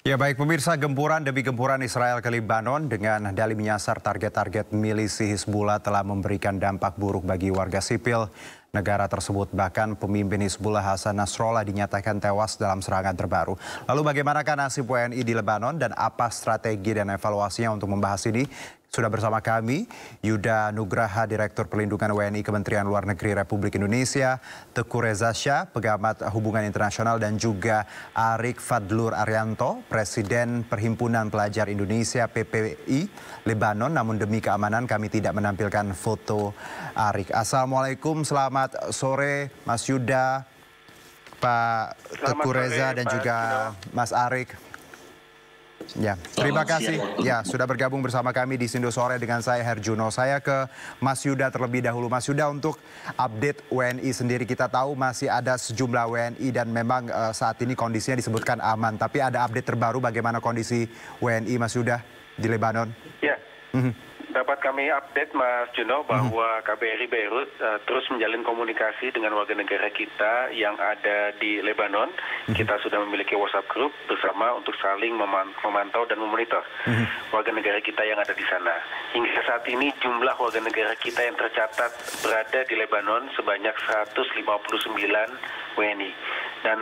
Ya baik pemirsa, gempuran demi gempuran Israel ke Lebanon dengan dalih menyasar target-target milisi Hizbullah telah memberikan dampak buruk bagi warga sipil negara tersebut. Bahkan pemimpin Hizbullah Hasan Nasrallah dinyatakan tewas dalam serangan terbaru. Lalu bagaimanakah nasib WNI di Lebanon dan apa strategi dan evaluasinya? Untuk membahas ini sudah bersama kami Yuda Nugraha, Direktur Perlindungan WNI Kementerian Luar Negeri Republik Indonesia, Teguh Reza Shah, Pengamat Hubungan Internasional, dan juga Arik Fadlur Arianto, Presiden Perhimpunan Pelajar Indonesia PPI Lebanon. Namun demi keamanan kami tidak menampilkan foto Arik. Assalamualaikum, selamat sore Mas Yuda, Pak Teguh Reza, dan juga Mas Arik. Ya, terima kasih ya sudah bergabung bersama kami di Sindo Sore dengan saya Herjuno. Saya ke Mas Yuda terlebih dahulu. Mas Yuda, untuk update WNI sendiri, kita tahu masih ada sejumlah WNI dan memang saat ini kondisinya disebutkan aman. Tapi ada update terbaru bagaimana kondisi WNI Mas Yuda di Lebanon? Ya, dapat kami update Mas Juno bahwa KBRI Beirut terus menjalin komunikasi dengan warga negara kita yang ada di Lebanon. Kita sudah memiliki WhatsApp group bersama untuk saling memantau dan memonitor warga negara kita yang ada di sana. Hingga saat ini jumlah warga negara kita yang tercatat berada di Lebanon sebanyak 159 WNI. Dan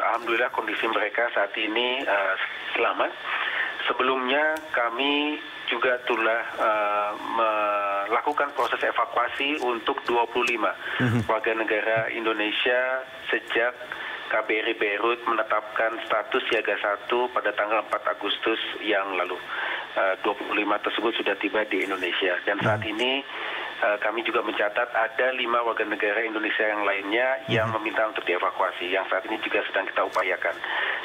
alhamdulillah kondisi mereka saat ini selamat. Sebelumnya kami juga telah melakukan proses evakuasi untuk 25 warga negara Indonesia sejak KBRI Beirut menetapkan status siaga 1 pada tanggal 4 Agustus yang lalu. 25 tersebut sudah tiba di Indonesia. Dan saat ini kami juga mencatat ada 5 warga negara Indonesia yang lainnya yang meminta untuk dievakuasi, yang saat ini juga sedang kita upayakan.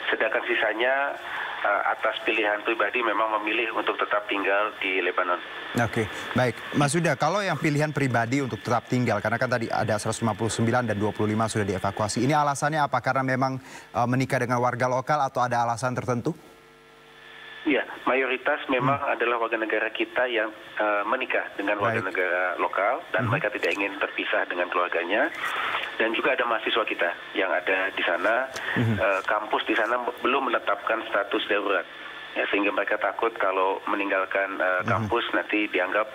Sedangkan sisanya atas pilihan pribadi memang memilih untuk tetap tinggal di Lebanon. Oke, baik. Mas Yuda, kalau yang pilihan pribadi untuk tetap tinggal, karena kan tadi ada 159 dan 25 sudah dievakuasi. Ini alasannya apa? Karena memang menikah dengan warga lokal atau ada alasan tertentu? Ya, mayoritas memang adalah warga negara kita yang menikah dengan warga negara lokal dan mereka tidak ingin terpisah dengan keluarganya. Dan juga ada mahasiswa kita yang ada di sana, kampus di sana belum menetapkan status darurat. Ya, sehingga mereka takut kalau meninggalkan kampus nanti dianggap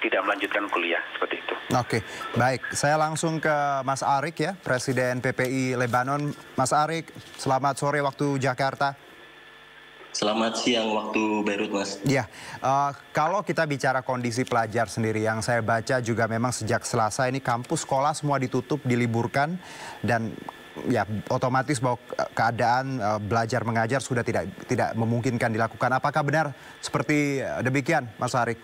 tidak melanjutkan kuliah, seperti itu. Oke, baik. Saya langsung ke Mas Arik ya, Presiden PPI Lebanon. Mas Arik, selamat sore waktu Jakarta. Selamat siang waktu Beirut, Mas. Ya, kalau kita bicara kondisi pelajar sendiri, yang saya baca juga memang sejak Selasa ini kampus sekolah semua ditutup, diliburkan, dan ya otomatis bahwa keadaan belajar mengajar sudah tidak memungkinkan dilakukan. Apakah benar seperti demikian, Mas Arik?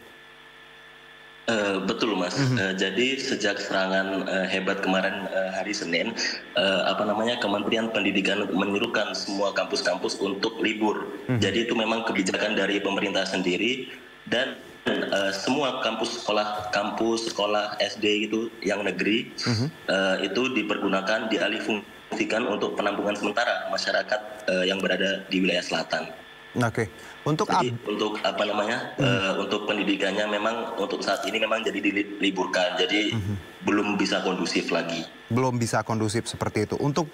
Betul, Mas. Jadi sejak serangan hebat kemarin hari Senin, Kementerian Pendidikan menyerukan semua kampus-kampus untuk libur. Jadi itu memang kebijakan dari pemerintah sendiri, dan semua kampus sekolah SD itu yang negeri itu dipergunakan, dialihfungsikan untuk penampungan sementara masyarakat yang berada di wilayah selatan. Oke. Untuk untuk pendidikannya memang untuk saat ini memang jadi diliburkan. Jadi belum bisa kondusif lagi. Belum bisa kondusif seperti itu. Untuk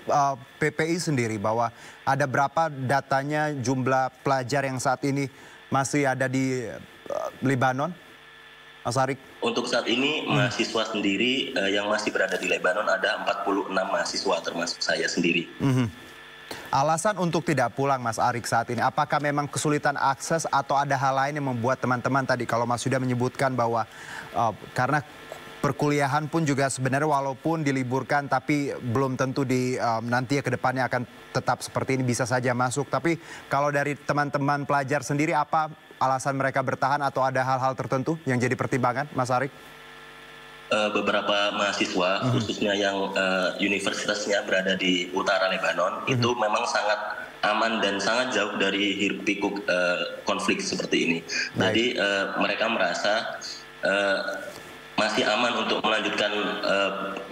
PPI sendiri, bahwa ada berapa datanya jumlah pelajar yang saat ini masih ada di Lebanon, Mas Arik? Untuk saat ini mahasiswa sendiri yang masih berada di Lebanon ada 46 mahasiswa termasuk saya sendiri. Alasan untuk tidak pulang Mas Arik saat ini, apakah memang kesulitan akses atau ada hal lain yang membuat teman-teman tadi, kalau Mas sudah menyebutkan bahwa karena perkuliahan pun juga sebenarnya walaupun diliburkan tapi belum tentu nanti ke depannya akan tetap seperti ini, bisa saja masuk. Tapi kalau dari teman-teman pelajar sendiri, apa alasan mereka bertahan atau ada hal-hal tertentu yang jadi pertimbangan, Mas Arik? Beberapa mahasiswa, khususnya yang universitasnya berada di utara Lebanon, itu memang sangat aman dan sangat jauh dari hiruk-pikuk konflik seperti ini. Jadi mereka merasa masih aman untuk melanjutkan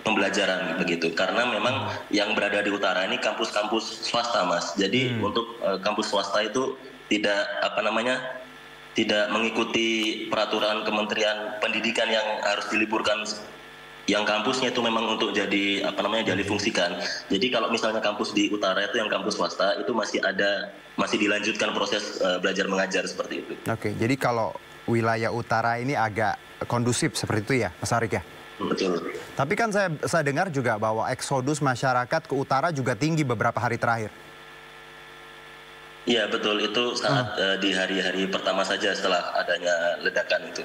pembelajaran begitu, karena memang yang berada di utara ini kampus-kampus swasta, Mas. Jadi untuk kampus swasta itu tidak mengikuti peraturan Kementerian Pendidikan yang harus diliburkan yang kampusnya itu memang untuk jadi difungsikan. Jadi kalau misalnya kampus di utara itu yang kampus swasta itu masih dilanjutkan proses belajar mengajar seperti itu. Oke, jadi kalau wilayah utara ini agak kondusif seperti itu ya, Mas Arik ya? Betul. Tapi kan saya dengar juga bahwa eksodus masyarakat ke utara juga tinggi beberapa hari terakhir. Iya betul, itu saat di hari-hari pertama saja setelah adanya ledakan itu.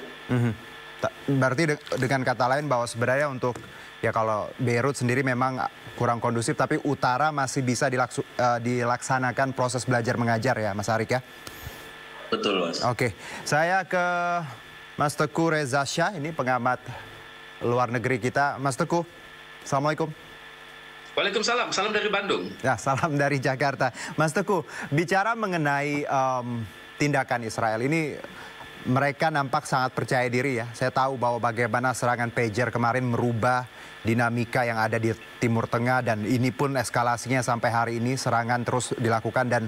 Berarti dengan kata lain bahwa sebenarnya untuk ya kalau Beirut sendiri memang kurang kondusif, tapi utara masih bisa dilaksanakan proses belajar mengajar ya, Mas Arik ya? Betul, Mas. Oke, saya ke Mas Teguh Reza Syah, ini pengamat luar negeri kita. Mas Teguh, Assalamualaikum. Waalaikumsalam, salam dari Bandung. Ya, salam dari Jakarta. Mas Teguh, bicara mengenai tindakan Israel ini, mereka nampak sangat percaya diri ya. Saya tahu bahwa bagaimana serangan pager kemarin merubah dinamika yang ada di Timur Tengah, dan ini pun eskalasinya sampai hari ini serangan terus dilakukan dan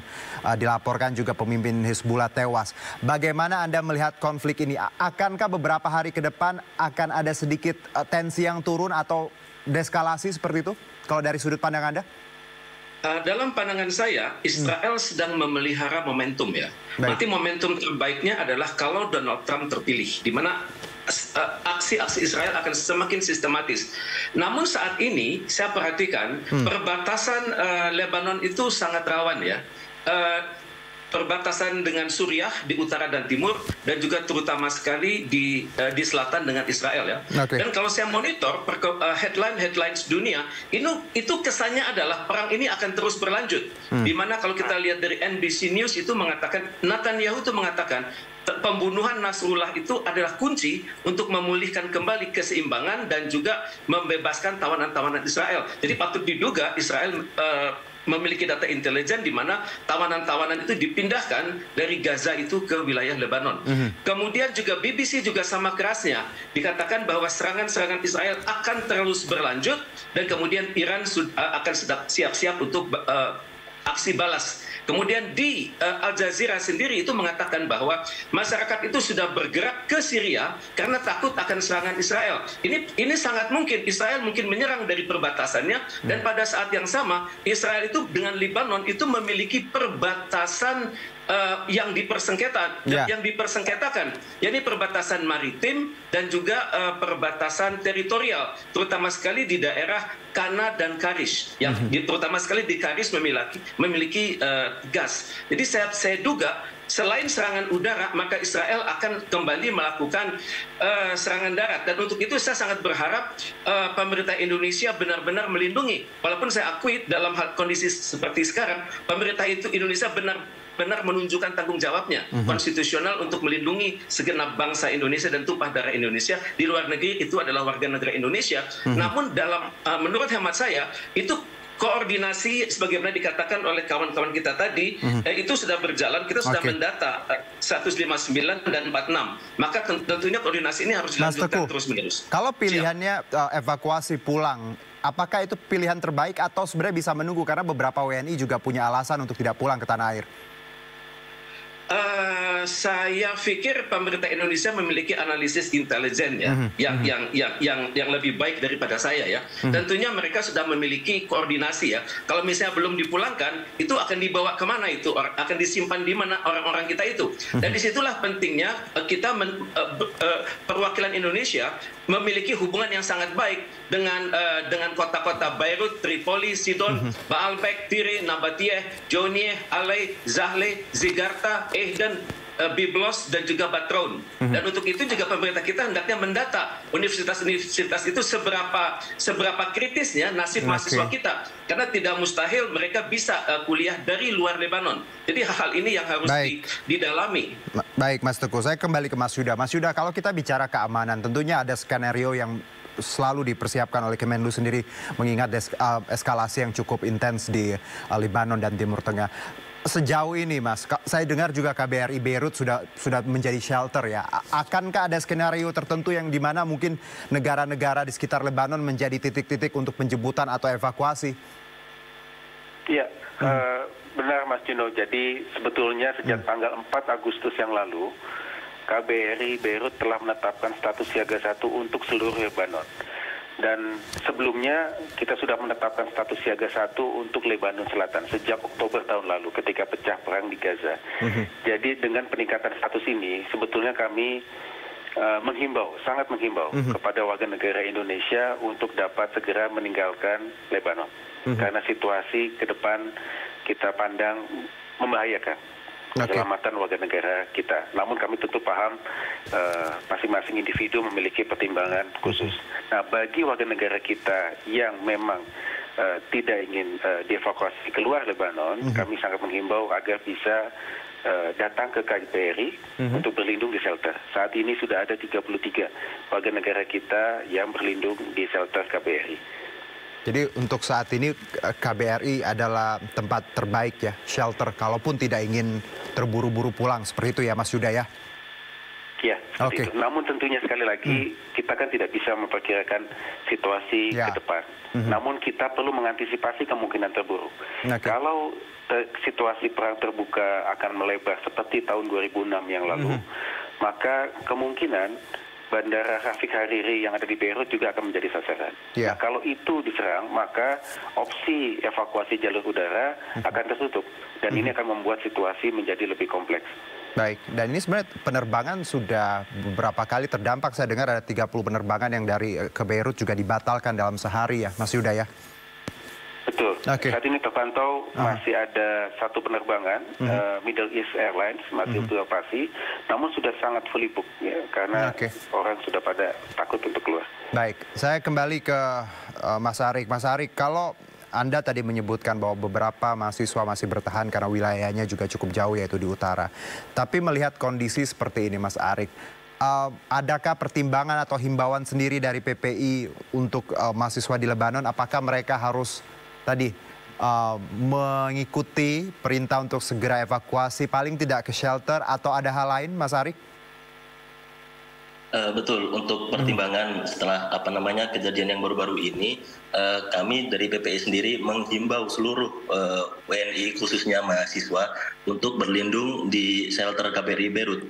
dilaporkan juga pemimpin Hizbullah tewas. Bagaimana Anda melihat konflik ini? Akankah beberapa hari ke depan akan ada sedikit tensi yang turun atau deeskalasi seperti itu? Kalau dari sudut pandang Anda? Dalam pandangan saya, Israel sedang memelihara momentum ya. Berarti momentum terbaiknya adalah kalau Donald Trump terpilih, di mana aksi-aksi Israel akan semakin sistematis. Namun saat ini saya perhatikan perbatasan Lebanon itu sangat rawan ya. Perbatasan dengan Suriah di utara dan timur, dan juga terutama sekali di selatan dengan Israel ya. Dan kalau saya monitor headlines dunia, itu kesannya adalah perang ini akan terus berlanjut. Dimana kalau kita lihat dari NBC News itu mengatakan, Netanyahu itu mengatakan pembunuhan Nasrullah itu adalah kunci untuk memulihkan kembali keseimbangan dan juga membebaskan tawanan-tawanan Israel. Jadi patut diduga Israel memiliki data intelijen di mana tawanan-tawanan itu dipindahkan dari Gaza itu ke wilayah Lebanon. Kemudian juga BBC juga sama kerasnya dikatakan bahwa serangan-serangan Israel akan terus berlanjut, dan kemudian Iran akan siap-siap untuk aksi balas. Kemudian di Al Jazeera sendiri itu mengatakan bahwa masyarakat itu sudah bergerak ke Syria karena takut akan serangan Israel. Ini sangat mungkin Israel mungkin menyerang dari perbatasannya, dan pada saat yang sama Israel itu dengan Lebanon itu memiliki perbatasan yang dipersengketakan, yakni perbatasan maritim dan juga perbatasan teritorial, terutama sekali di daerah Kana dan Karish, yang terutama sekali di Karish memiliki gas. Jadi saya duga selain serangan udara, maka Israel akan kembali melakukan serangan darat. Dan untuk itu saya sangat berharap pemerintah Indonesia benar-benar melindungi. Walaupun saya akui dalam kondisi seperti sekarang, pemerintah Indonesia benar menunjukkan tanggung jawabnya konstitusional untuk melindungi segenap bangsa Indonesia dan tumpah darah Indonesia di luar negeri itu adalah warga negara Indonesia. Namun menurut hemat saya itu koordinasi sebagaimana dikatakan oleh kawan-kawan kita tadi itu sudah berjalan. Kita sudah mendata 159 dan 46. Maka tentunya koordinasi ini harus dilanjutkan terus-menerus. Kalau pilihannya evakuasi pulang, apakah itu pilihan terbaik atau sebenarnya bisa menunggu karena beberapa WNI juga punya alasan untuk tidak pulang ke tanah air? Saya pikir pemerintah Indonesia memiliki analisis intelijen ya, yang lebih baik daripada saya ya. Tentunya mereka sudah memiliki koordinasi ya. Kalau misalnya belum dipulangkan, itu akan dibawa kemana itu? Akan disimpan di mana orang-orang kita itu? Dan disitulah pentingnya kita perwakilan Indonesia memiliki hubungan yang sangat baik dengan kota-kota Beirut, Tripoli, Sidon, Baalbek, Tire, Nabatiyeh, Jounieh, Alay, Zahle, Zigarta, Ehden, Biblos, dan juga Batroun. Dan untuk itu juga pemerintah kita hendaknya mendata universitas-universitas itu seberapa kritisnya nasib mahasiswa kita. Karena tidak mustahil mereka bisa kuliah dari luar Lebanon. Jadi hal-hal ini yang harus didalami. Baik Mas Teguh, saya kembali ke Mas Yuda. Mas Yuda, kalau kita bicara keamanan, tentunya ada skenario yang selalu dipersiapkan oleh Kemenlu sendiri mengingat eskalasi yang cukup intens di Lebanon dan Timur Tengah. Sejauh ini Mas, saya dengar juga KBRI Beirut sudah menjadi shelter ya. Akankah ada skenario tertentu yang dimana mungkin negara-negara di sekitar Lebanon menjadi titik-titik untuk penjemputan atau evakuasi? Iya, benar Mas Juno. Jadi sebetulnya sejak tanggal 4 Agustus yang lalu, KBRI Beirut telah menetapkan status siaga 1 untuk seluruh Lebanon. Dan sebelumnya kita sudah menetapkan status siaga 1 untuk Lebanon Selatan sejak Oktober tahun lalu ketika pecah perang di Gaza. Jadi dengan peningkatan status ini sebetulnya kami menghimbau, sangat menghimbau kepada warga negara Indonesia untuk dapat segera meninggalkan Lebanon. Karena situasi ke depan kita pandang membahayakan keselamatan warga negara kita. Namun kami tentu paham masing-masing individu memiliki pertimbangan khusus. Nah, bagi warga negara kita yang memang tidak ingin dievakuasi keluar Lebanon, kami sangat menghimbau agar bisa datang ke KBRI untuk berlindung di shelter. Saat ini sudah ada 33 warga negara kita yang berlindung di shelter KBRI. Jadi untuk saat ini KBRI adalah tempat terbaik ya, shelter, kalaupun tidak ingin terburu-buru pulang, seperti itu ya Mas Yuda ya? Ya, seperti itu. Namun tentunya sekali lagi kita kan tidak bisa memperkirakan situasi ke depan. Namun kita perlu mengantisipasi kemungkinan terburuk. Kalau situasi perang terbuka akan melebar seperti tahun 2006 yang lalu, maka kemungkinan Bandara Rafiq Hariri yang ada di Beirut juga akan menjadi sasaran. Nah, kalau itu diserang, maka opsi evakuasi jalur udara akan tertutup. Dan ini akan membuat situasi menjadi lebih kompleks. Baik, dan ini sebenarnya penerbangan sudah beberapa kali terdampak. Saya dengar ada 30 penerbangan yang dari ke Beirut juga dibatalkan dalam sehari ya, Mas Yuda ya? Betul. Saat ini terpantau masih ada 1 penerbangan Middle East Airlines masih beroperasi, namun sudah sangat fully book ya, karena orang sudah pada takut untuk keluar. Baik, saya kembali ke Mas Arik. Mas Arik, kalau Anda tadi menyebutkan bahwa beberapa mahasiswa masih bertahan karena wilayahnya juga cukup jauh yaitu di utara. Tapi melihat kondisi seperti ini Mas Arik, adakah pertimbangan atau himbauan sendiri dari PPI untuk mahasiswa di Lebanon? Apakah mereka harus tadi mengikuti perintah untuk segera evakuasi, paling tidak ke shelter, atau ada hal lain, Mas Arik? Betul, untuk pertimbangan setelah kejadian yang baru-baru ini, kami dari PPI sendiri menghimbau seluruh WNI khususnya mahasiswa untuk berlindung di shelter KBRI Beirut.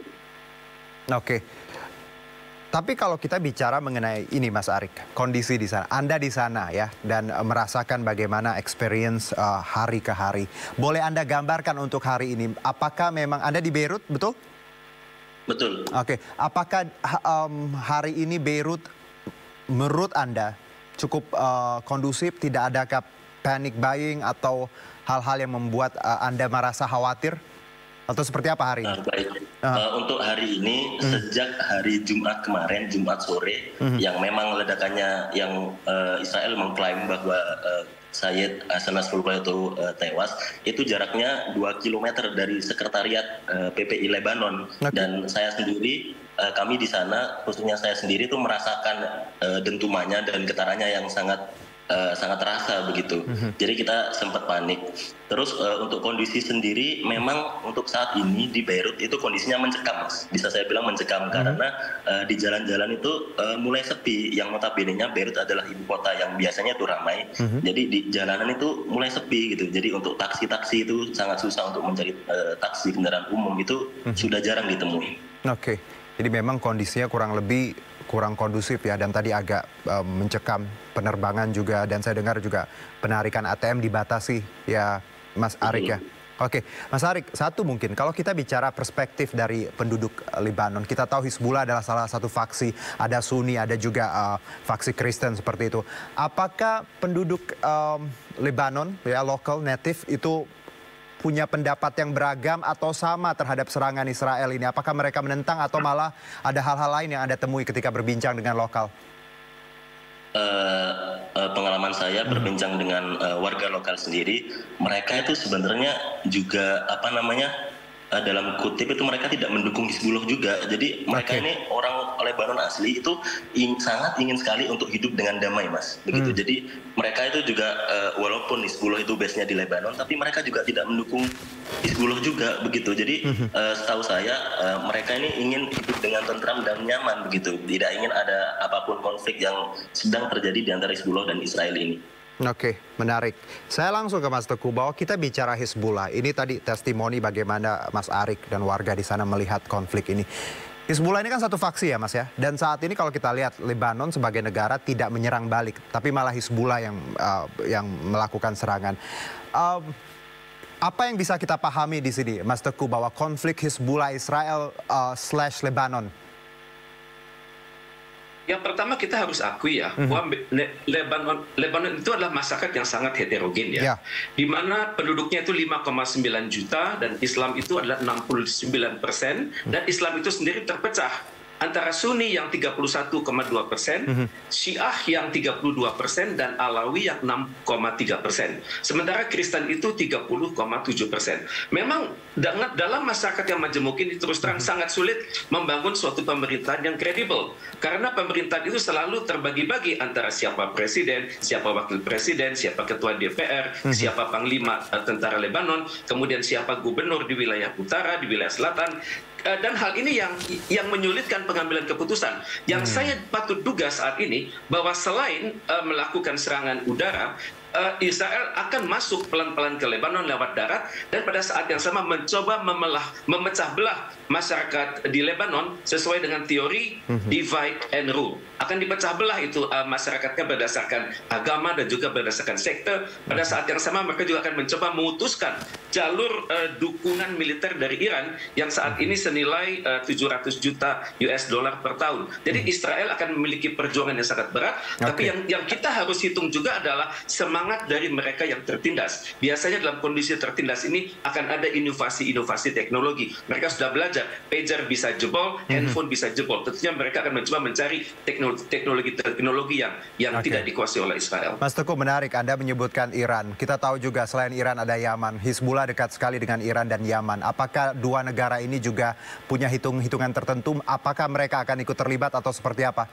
Tapi kalau kita bicara mengenai ini Mas Arik, kondisi di sana, Anda di sana ya, dan merasakan bagaimana experience hari ke hari. Boleh Anda gambarkan untuk hari ini, apakah memang Anda di Beirut, betul? Betul. Apakah hari ini Beirut menurut Anda cukup kondusif, tidak adakah panic buying atau hal-hal yang membuat Anda merasa khawatir? Atau seperti apa hari ini? Baik. Untuk hari ini, sejak hari Jumat kemarin, Jumat sore, yang memang ledakannya yang Israel mengklaim bahwa Sayyid Hasan Nasrullah itu tewas, itu jaraknya 2 km dari sekretariat PPI Lebanon. Dan saya sendiri, kami di sana, khususnya saya sendiri itu merasakan dentumannya dan getarannya yang sangat terasa begitu. Jadi kita sempat panik. Terus untuk kondisi sendiri memang untuk saat ini di Beirut itu kondisinya mencekam, Mas. Bisa saya bilang mencekam karena di jalan-jalan itu mulai sepi. Yang notabene-nya Beirut adalah ibu kota yang biasanya itu ramai. Jadi di jalanan itu mulai sepi gitu. Jadi untuk taksi-taksi itu sangat susah untuk mencari taksi kendaraan umum itu sudah jarang ditemui. Jadi memang kondisinya kurang kondusif ya, dan tadi agak mencekam penerbangan juga, dan saya dengar juga penarikan ATM dibatasi ya Mas Arik ya. Mas Arik, satu mungkin kalau kita bicara perspektif dari penduduk Lebanon, kita tahu Hizbullah adalah salah satu faksi, ada Sunni, ada juga faksi Kristen seperti itu. Apakah penduduk Lebanon ya lokal native itu punya pendapat yang beragam atau sama terhadap serangan Israel ini? Apakah mereka menentang atau malah ada hal-hal lain yang Anda temui ketika berbincang dengan lokal? Pengalaman saya berbincang dengan warga lokal sendiri, mereka itu sebenarnya juga dalam kutip itu mereka tidak mendukung Hizbullah juga. Jadi mereka ini orang Lebanon asli itu sangat ingin sekali untuk hidup dengan damai, Mas. Begitu. Jadi mereka itu juga walaupun Hizbullah itu base-nya di Lebanon, tapi mereka juga tidak mendukung Hizbullah juga begitu. Jadi setahu saya mereka ini ingin hidup dengan tentram dan nyaman begitu. Tidak ingin ada apapun konflik yang sedang terjadi di antara Hizbullah dan Israel ini. Menarik. Saya langsung ke Mas Teguh bahwa kita bicara Hizbullah. Ini tadi testimoni bagaimana Mas Arik dan warga di sana melihat konflik ini. Hizbullah ini kan satu faksi ya Mas ya, dan saat ini kalau kita lihat Lebanon sebagai negara tidak menyerang balik, tapi malah Hizbullah yang melakukan serangan. Apa yang bisa kita pahami di sini, Mas Teguh, bahwa konflik Hizbullah Israel / Lebanon? Yang pertama kita harus akui ya, bahwa Lebanon itu adalah masyarakat yang sangat heterogen ya. Di mana penduduknya itu 5,9 juta dan Islam itu adalah 69%, dan Islam itu sendiri terpecah antara Sunni yang 31,2%, Syiah yang 32%, dan Alawi yang 6,3%. Sementara Kristen itu 30,7%. Memang dalam masyarakat yang majemuk ini terus terang sangat sulit membangun suatu pemerintahan yang kredibel. Karena pemerintahan itu selalu terbagi-bagi antara siapa presiden, siapa wakil presiden, siapa ketua DPR, siapa panglima tentara Lebanon, kemudian siapa gubernur di wilayah utara, di wilayah selatan. Dan hal ini yang menyulitkan pengambilan keputusan. Yang saya patut duga saat ini bahwa selain melakukan serangan udara, Israel akan masuk pelan-pelan ke Lebanon lewat darat, dan pada saat yang sama mencoba memecah belah masyarakat di Lebanon sesuai dengan teori divide and rule. Akan dipecah belah itu masyarakatnya berdasarkan agama dan juga berdasarkan sekte. Pada saat yang sama mereka juga akan mencoba memutuskan jalur dukungan militer dari Iran yang saat ini senilai 700 juta US dollar per tahun. Jadi Israel akan memiliki perjuangan yang sangat berat, tapi yang kita harus hitung juga adalah semangat dari mereka yang tertindas. Biasanya dalam kondisi tertindas ini akan ada inovasi-inovasi teknologi. Mereka sudah belajar, pager bisa jebol, handphone bisa jebol. Tentunya mereka akan mencoba mencari teknologi yang tidak dikuasai oleh Israel. Mas Teguh, menarik Anda menyebutkan Iran. Kita tahu juga selain Iran ada Yaman. Hizbullah dekat sekali dengan Iran dan Yaman. Apakah dua negara ini juga punya hitung-hitungan tertentu? Apakah mereka akan ikut terlibat atau seperti apa?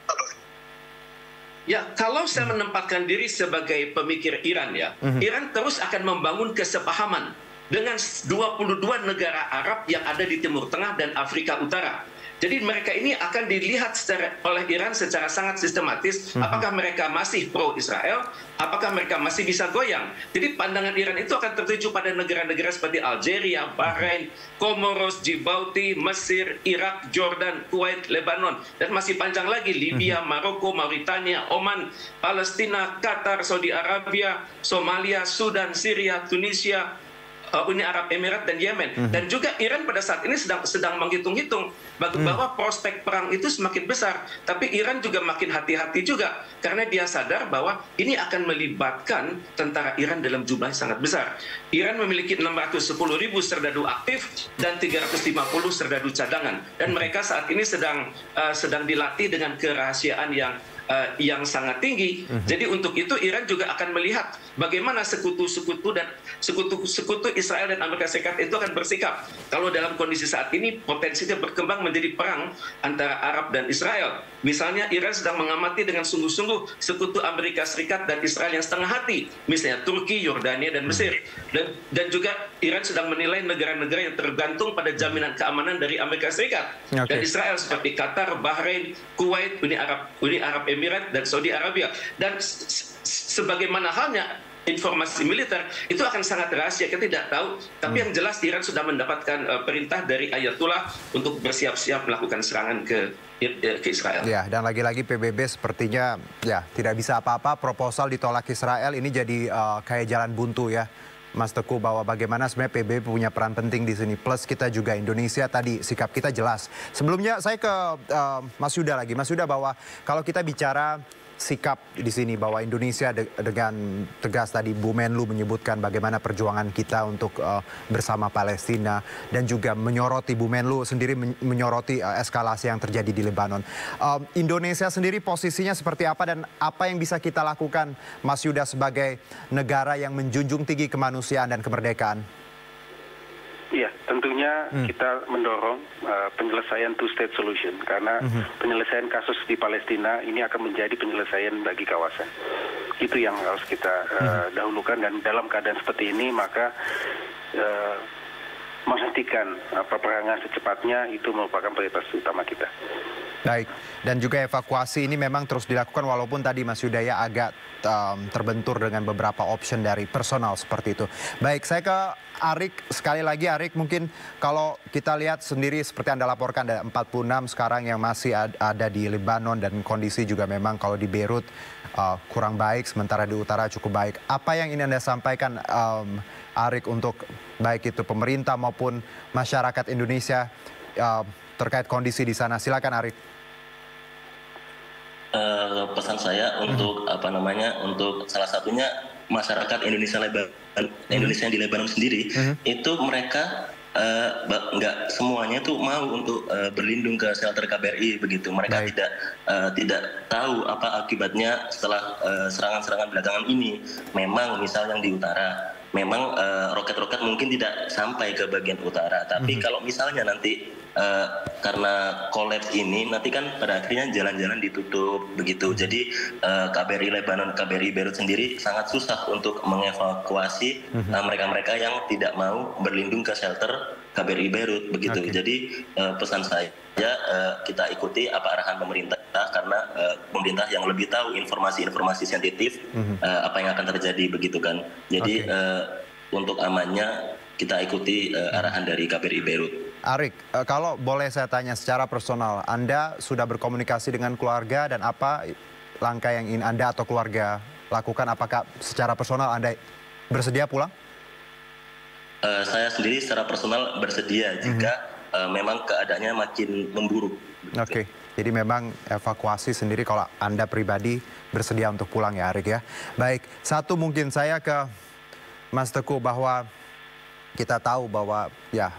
Ya, kalau saya menempatkan diri sebagai pemikir Iran ya, Iran terus akan membangun kesepahaman dengan 22 negara Arab yang ada di Timur Tengah dan Afrika Utara. Jadi mereka ini akan dilihat oleh Iran secara sangat sistematis, apakah mereka masih pro-Israel, apakah mereka masih bisa goyang. Jadi pandangan Iran itu akan tertuju pada negara-negara seperti Algeria, Bahrain, Komoros, Djibouti, Mesir, Irak, Jordan, Kuwait, Lebanon, dan masih panjang lagi, Libya, Maroko, Mauritania, Oman, Palestina, Qatar, Saudi Arabia, Somalia, Sudan, Syria, Tunisia, Uni Arab Emirat, dan Yemen. Dan juga Iran pada saat ini sedang menghitung-hitung bahwa prospek perang itu semakin besar. Tapi Iran juga makin hati-hati juga karena dia sadar bahwa ini akan melibatkan tentara Iran dalam jumlah yang sangat besar. Iran memiliki 610.000 serdadu aktif dan 350 serdadu cadangan. Dan mereka saat ini sedang dilatih dengan kerahasiaan yang sangat tinggi. Jadi untuk itu Iran juga akan melihat bagaimana sekutu-sekutu Israel dan Amerika Serikat itu akan bersikap. Kalau dalam kondisi saat ini potensinya berkembang menjadi perang antara Arab dan Israel. Misalnya Iran sedang mengamati dengan sungguh-sungguh sekutu Amerika Serikat dan Israel yang setengah hati. Misalnya Turki, Yordania, dan Mesir. Dan juga Iran sedang menilai negara-negara yang tergantung pada jaminan keamanan dari Amerika Serikat. Dan Israel seperti Qatar, Bahrain, Kuwait, Uni Arab Emirat, dan Saudi Arabia. Dan sebagaimana halnya informasi militer itu akan sangat rahasia, kita tidak tahu. Tapi yang jelas Iran sudah mendapatkan perintah dari Ayatullah untuk bersiap-siap melakukan serangan ke Israel. Ya, dan lagi-lagi PBB sepertinya ya tidak bisa apa-apa. Proposal ditolak Israel ini jadi kayak jalan buntu ya, Mas Teguh, bahwa bagaimana sebenarnya PBB punya peran penting di sini. Plus kita juga Indonesia tadi sikap kita jelas. Sebelumnya saya ke Mas Yuda lagi. Mas Yuda, bahwa kalau kita bicara sikap di sini bahwa Indonesia dengan tegas tadi Bu Menlu menyebutkan bagaimana perjuangan kita untuk bersama Palestina, dan juga menyoroti, Bu Menlu sendiri menyoroti eskalasi yang terjadi di Lebanon. Indonesia sendiri posisinya seperti apa dan apa yang bisa kita lakukan, Mas Yuda, sebagai negara yang menjunjung tinggi kemanusiaan dan kemerdekaan? Iya, tentunya kita mendorong penyelesaian two-state solution, karena penyelesaian kasus di Palestina ini akan menjadi penyelesaian bagi kawasan. Itu yang harus kita dahulukan, dan dalam keadaan seperti ini maka menghentikan peperangan secepatnya itu merupakan prioritas utama kita. Baik, dan juga evakuasi ini memang terus dilakukan walaupun tadi Mas Yudaya agak terbentur dengan beberapa option dari personal seperti itu. Baik, saya ke Arik, sekali lagi Arik, mungkin kalau kita lihat sendiri seperti Anda laporkan ada 46 sekarang yang masih ada di Lebanon dan kondisi juga memang kalau di Beirut kurang baik, sementara di utara cukup baik. Apa yang ingin Anda sampaikan Arik untuk baik itu pemerintah maupun masyarakat Indonesia terkait kondisi di sana? Silakan Arik. Pesan saya untuk untuk salah satunya masyarakat Indonesia yang di Lebanon sendiri itu mereka nggak semuanya tuh mau untuk berlindung ke shelter KBRI begitu. Mereka tidak tahu apa akibatnya setelah serangan-serangan belakangan ini. Memang misal yang di utara, memang roket-roket mungkin tidak sampai ke bagian utara. Tapi kalau misalnya nanti karena kolaps ini nanti kan pada akhirnya jalan-jalan ditutup begitu. Jadi KBRI Lebanon, KBRI Beirut sendiri sangat susah untuk mengevakuasi mereka-mereka yang tidak mau berlindung ke shelter KBRI Beirut begitu. Jadi pesan saya kita ikuti apa arahan pemerintah karena pemerintah yang lebih tahu informasi-informasi sensitif apa yang akan terjadi begitu kan. Jadi untuk amannya kita ikuti arahan dari KBRI Beirut. Arik, kalau boleh saya tanya secara personal, Anda sudah berkomunikasi dengan keluarga dan apa langkah yang ingin Anda atau keluarga lakukan? Apakah secara personal Anda bersedia pulang? Saya sendiri secara personal bersedia jika memang keadaannya makin memburuk. Oke, jadi memang evakuasi sendiri kalau Anda pribadi bersedia untuk pulang ya Arik ya. Baik, satu mungkin saya ke Mas Teguh bahwa kita tahu bahwa ya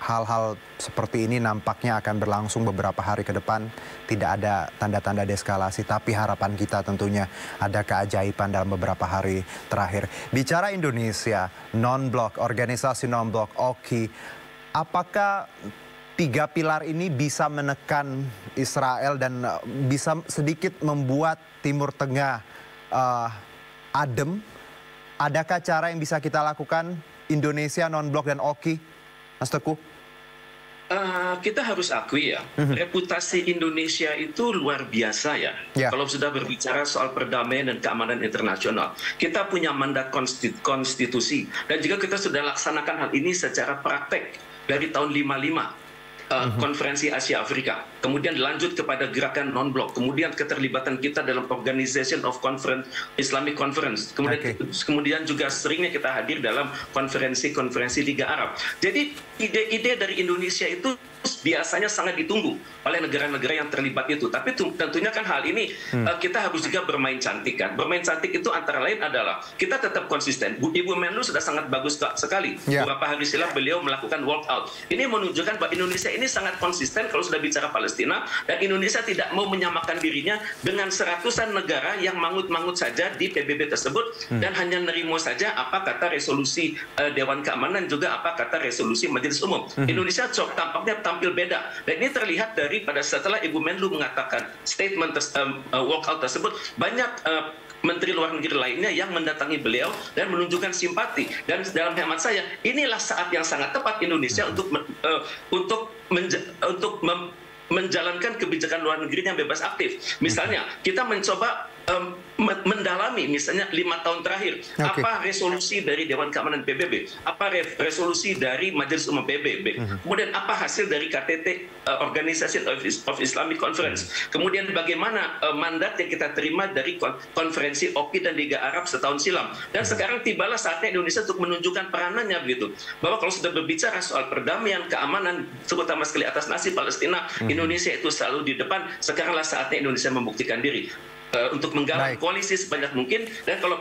hal-hal seperti ini nampaknya akan berlangsung beberapa hari ke depan. Tidak ada tanda-tanda deeskalasi, tapi harapan kita tentunya ada keajaiban dalam beberapa hari terakhir. Bicara Indonesia, non-blok, organisasi non-blok, OKI, apakah tiga pilar ini bisa menekan Israel dan bisa sedikit membuat Timur Tengah adem? Adakah cara yang bisa kita lakukan Indonesia, non-blok dan OKI, Mas Teguh? Kita harus akui ya, reputasi Indonesia itu luar biasa ya. Kalau sudah berbicara soal perdamaian dan keamanan internasional, kita punya mandat konstitusi dan juga kita sudah laksanakan hal ini secara praktek dari tahun 55. Konferensi Asia Afrika, kemudian lanjut kepada gerakan non-blok, kemudian keterlibatan kita dalam Organization of Islamic Conference, kemudian juga seringnya kita hadir dalam konferensi Liga Arab. Jadi ide-ide dari Indonesia itu biasanya sangat ditunggu oleh negara-negara yang terlibat itu. Tapi tentunya kan hal ini kita harus juga bermain cantik kan. Bermain cantik itu antara lain adalah kita tetap konsisten. Ibu Menlu sudah sangat bagus sekali. Beberapa hari silam beliau melakukan walk out. Ini menunjukkan bahwa Indonesia ini sangat konsisten kalau sudah bicara Palestina, dan Indonesia tidak mau menyamakan dirinya dengan seratusan negara yang mangut-mangut saja di PBB tersebut dan hanya nerimo saja apa kata resolusi Dewan Keamanan juga apa kata resolusi Majelis Umum. Indonesia tampaknya tampil beda, dan ini terlihat dari pada setelah Ibu Menlu mengatakan statement walkout tersebut, banyak menteri luar negeri lainnya yang mendatangi beliau dan menunjukkan simpati. Dan dalam hemat saya, inilah saat yang sangat tepat Indonesia untuk menjalankan kebijakan luar negeri yang bebas aktif. Misalnya, kita mencoba mendalami misalnya 5 tahun terakhir apa resolusi dari Dewan Keamanan PBB, apa resolusi dari Majelis Umum PBB, kemudian apa hasil dari KTT Organization of Islamic Conference, kemudian bagaimana mandat yang kita terima dari konferensi OKI dan Liga Arab setahun silam, dan sekarang tibalah saatnya Indonesia untuk menunjukkan peranannya begitu, bahwa kalau sudah berbicara soal perdamaian, keamanan, terutama sekali atas nasib Palestina, Indonesia itu selalu di depan. Sekaranglah saatnya Indonesia membuktikan diri untuk menggalang koalisi sebanyak mungkin, dan kalau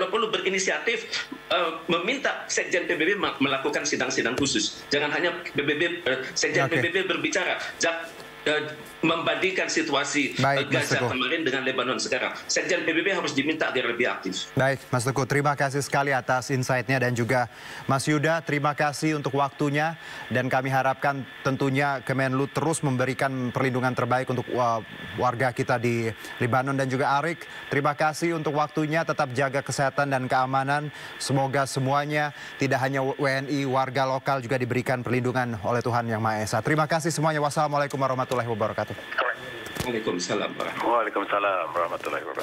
perlu berinisiatif meminta Sekjen PBB melakukan sidang-sidang khusus. Jangan hanya Sekjen PBB berbicara. membandingkan situasi Gaza kemarin dengan Lebanon sekarang. Sekjen PBB harus diminta agar lebih aktif. Baik, Mas Teguh, terima kasih sekali atas insight-nya, dan juga Mas Yuda, terima kasih untuk waktunya, dan kami harapkan tentunya Kemenlu terus memberikan perlindungan terbaik untuk warga kita di Lebanon. Dan juga Arik, terima kasih untuk waktunya, tetap jaga kesehatan dan keamanan. Semoga semuanya, tidak hanya WNI, warga lokal juga diberikan perlindungan oleh Tuhan Yang Maha Esa. Terima kasih semuanya. Wassalamualaikum warahmatullahi wabarakatuh. Waalaikumsalam. Waalaikumsalam warahmatullahi wabarakatuh.